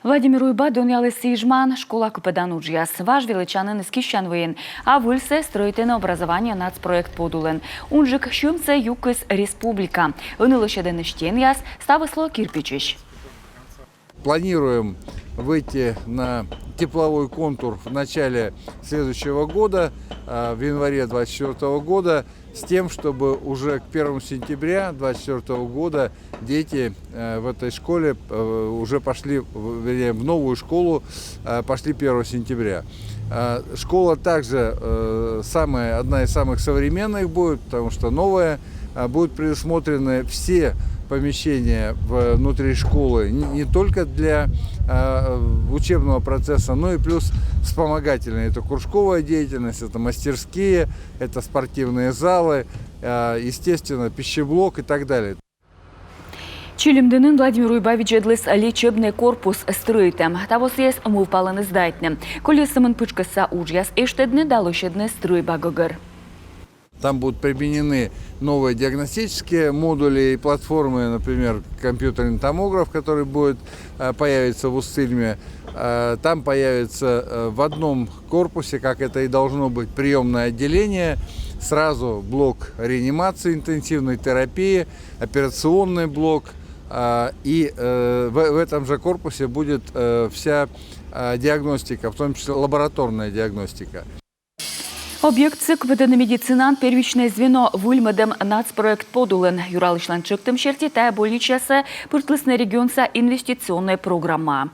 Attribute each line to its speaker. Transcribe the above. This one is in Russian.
Speaker 1: Владимир Уйба доняли сижман, школа купедан уджияс. Ваш величанин искищан воен, а выльсе строительное образование нацпроект подулен. Унжик шумце юкыс республика. Унылышеден иштен ставысло кирпичиш.
Speaker 2: Планируем выйти на тепловой контур в начале следующего года, в январе 2024 года, с тем, чтобы уже к 1 сентября 2024 года дети в этой школе уже пошли, вернее, в новую школу пошли 1 сентября. Школа также одна из самых современных будет, потому что новая, будут предусмотрены все помещения внутри школы не только для учебного процесса, но и плюс вспомогательные. Это кружковая деятельность, это мастерские, это спортивные залы, естественно, пищеблок и так далее.
Speaker 1: Чилимденин Владимир Уйбавич едлис лечебный корпус строитем. Тавос есть умывпалын издайтне. Колесамын пычкаса ужяс эштедне далышедне стройбагогар.
Speaker 2: Там будут применены новые диагностические модули и платформы, например, компьютерный томограф, который появится в Устильме. Там появится в одном корпусе, как это и должно быть, приемное отделение, сразу блок реанимации, интенсивной терапии, операционный блок. И в этом же корпусе будет вся диагностика, в том числе лабораторная диагностика.
Speaker 1: Объект цикведен медицинан первичное звено вульмедем нацпроект подулен. Юралышлан чыктым шерти тая больничасы пыртлысный регионса инвестиционная программа.